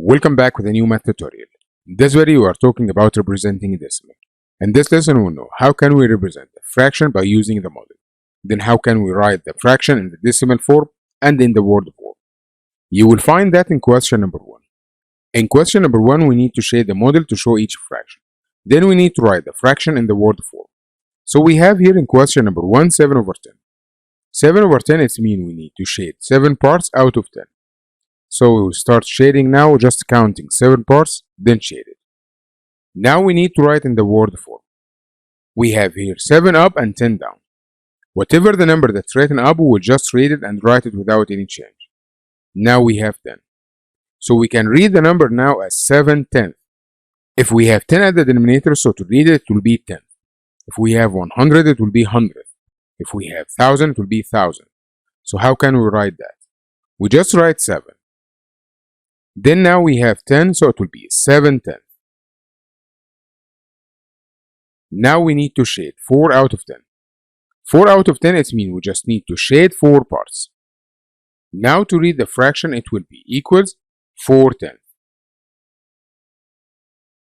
Welcome back with a new math tutorial. In this video, we are talking about representing a decimal. In this lesson, we'll know how can we represent a fraction by using the model. Then how can we write the fraction in the decimal form and in the word form. You will find that in question number 1. In question number 1, we need to shade the model to show each fraction. Then we need to write the fraction in the word form. So we have here in question number 1, 7 over 10. 7 over 10, it means we need to shade 7 parts out of 10. So we will start shading now, just counting 7 parts, then shade it. Now we need to write in the word form. We have here 7 up and 10 down. Whatever the number that's written up, we will just read it and write it without any change. Now we have 10. So we can read the number now as 7/10. If we have 10 at the denominator, so to read it, it will be 10. If we have 100, it will be 100. If we have 1000, it will be 1000. So how can we write that? We just write 7. Then now we have 10, so it will be 7/10. Now we need to shade 4 out of 10. 4 out of 10, it means we just need to shade 4 parts. Now to read the fraction, it will be equals 4/10.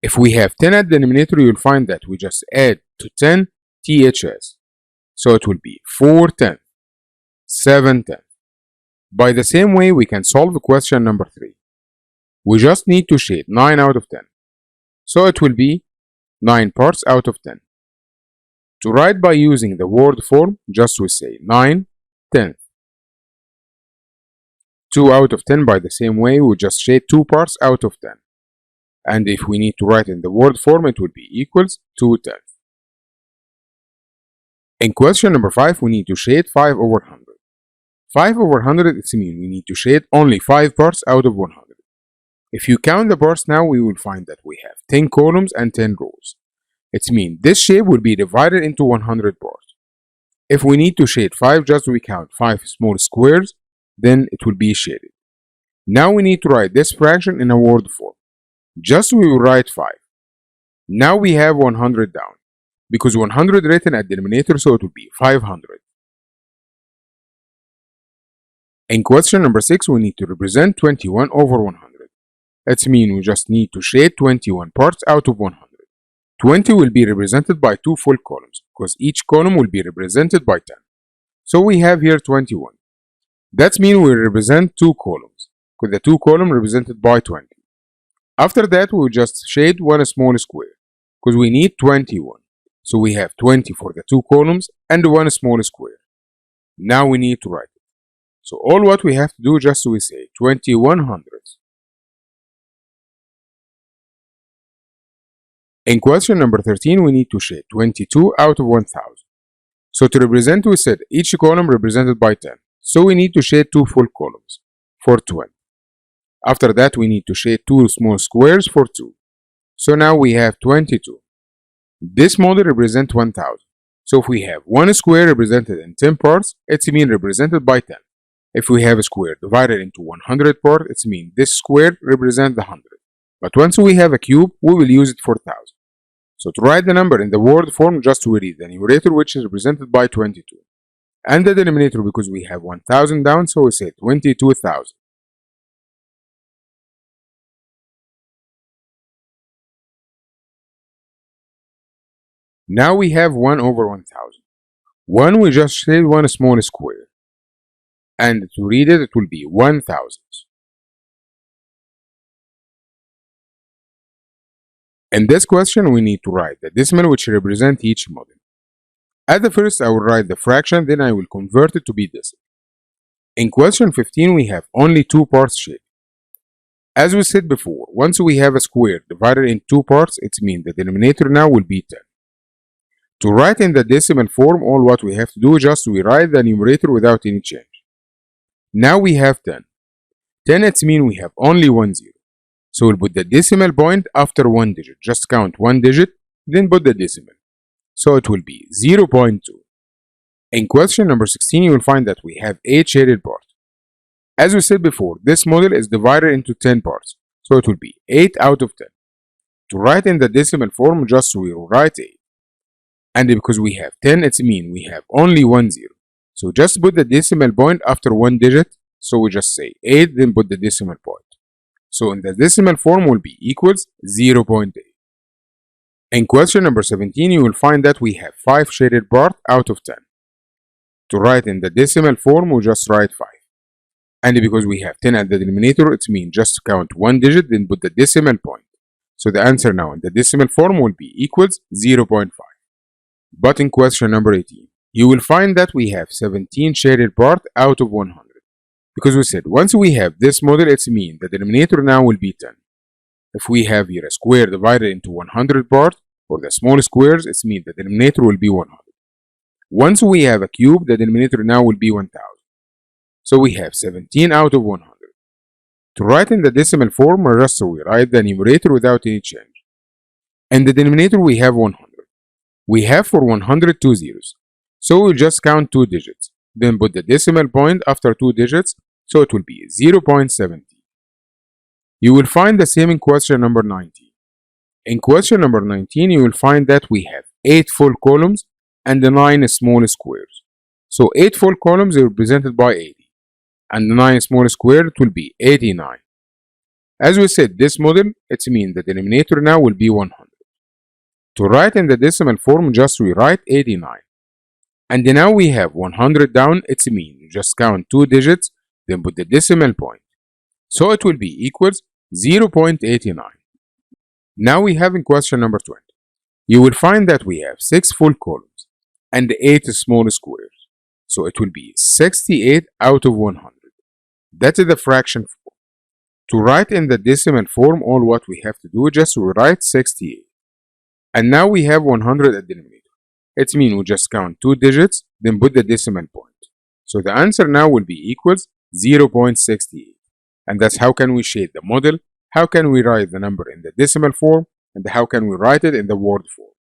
If we have 10 at the denominator, you'll find that we just add to 10 THS. So it will be 4/10, 7/10. By the same way, we can solve question number 3. We just need to shade 9 out of 10. So it will be 9 parts out of 10. To write by using the word form, just we say 9/10. 2 out of 10, by the same way, we just shade 2 parts out of 10. And if we need to write in the word form, it will be equals 2/10. In question number 5, we need to shade 5 over 100. 5 over 100, it means we need to shade only 5 parts out of 100. If you count the parts now, we will find that we have 10 columns and 10 rows. It means this shape will be divided into 100 parts. If we need to shade 5, just we count 5 small squares, then it will be shaded. Now we need to write this fraction in a word form. Just we will write 5. Now we have 100 down, because 100 written at denominator, so it will be 500. In question number 6, we need to represent 21 over 100. It means we just need to shade 21 parts out of 100. 20 will be represented by 2 full columns, because each column will be represented by 10. So we have here 21. That means we represent 2 columns, because the 2 columns represented by 20. After that, we will just shade one small square, because we need 21. So we have 20 for the 2 columns and one small square. Now we need to write it. So all what we have to do, just we say 21 hundredths. In question number 13, we need to shade 22 out of 1000. So to represent, we said each column represented by 10. So we need to shade 2 full columns for 20. After that, we need to shade 2 small squares for 2. So now we have 22. This model represents 1000. So if we have one square represented in 10 parts, it means represented by 10. If we have a square divided into 100 parts, it means this square represents the 100. But once we have a cube, we will use it for 1000. So to write the number in the word form, just we read the numerator, which is represented by 22. And the denominator, because we have 1000 down, so we say 22,000. Now we have 1 over 1000. 1, we just shade one small square. And to read it, it will be 1000. In this question, we need to write the decimal which represents each model. At the first, I will write the fraction, then I will convert it to be decimal. In question 15, we have only 2 parts shaded. As we said before, once we have a square divided in 2 parts, it means the denominator now will be 10. To write in the decimal form, all what we have to do, just we write the numerator without any change. Now we have 10. 10, it means we have only 1 0. So we'll put the decimal point after 1 digit. Just count 1 digit, then put the decimal. So it will be 0.2. In question number 16, you will find that we have 8 shaded parts. As we said before, this model is divided into 10 parts. So it will be 8 out of 10. To write in the decimal form, just we will write 8. And because we have 10, it means we have only 1 0. So just put the decimal point after 1 digit. So we just say 8, then put the decimal point. So in the decimal form will be equals 0.8. In question number 17, you will find that we have 5 shaded parts out of 10. To write in the decimal form, we just write 5. And because we have 10 at the denominator, it means just count one digit, then put the decimal point. So the answer now in the decimal form will be equals 0.5. But in question number 18, you will find that we have 17 shaded parts out of 100. Because we said once we have this model, it means the denominator now will be 10. If we have here a square divided into 100 parts, or the small squares, it means the denominator will be 100. Once we have a cube, the denominator now will be 1000. So we have 17 out of 100. To write in the decimal form, we write the numerator without any change. In the denominator, we have 100. We have for 100 two zeros. So we'll just count 2 digits. Then put the decimal point after 2 digits, so it will be 0.70. You will find the same in question number 19. In question number 19, you will find that we have 8 full columns and 9 small squares. So 8 full columns are represented by 80. And 9 small squares will be 89. As we said, this model, it means the denominator now will be 100. To write in the decimal form, just rewrite 89. And now we have 100 down, it means just count 2 digits, then put the decimal point. So it will be equals 0.89. Now we have in question number 20. You will find that we have 6 full columns and 8 small squares. So it will be 68 out of 100. That is the fraction form. To write in the decimal form, all what we have to do is just write 68. And now we have 100 at the denominator. It means we just count 2 digits, then put the decimal point. So the answer now will be equals 0.68. And that's how can we shade the model, how can we write the number in the decimal form, and how can we write it in the word form.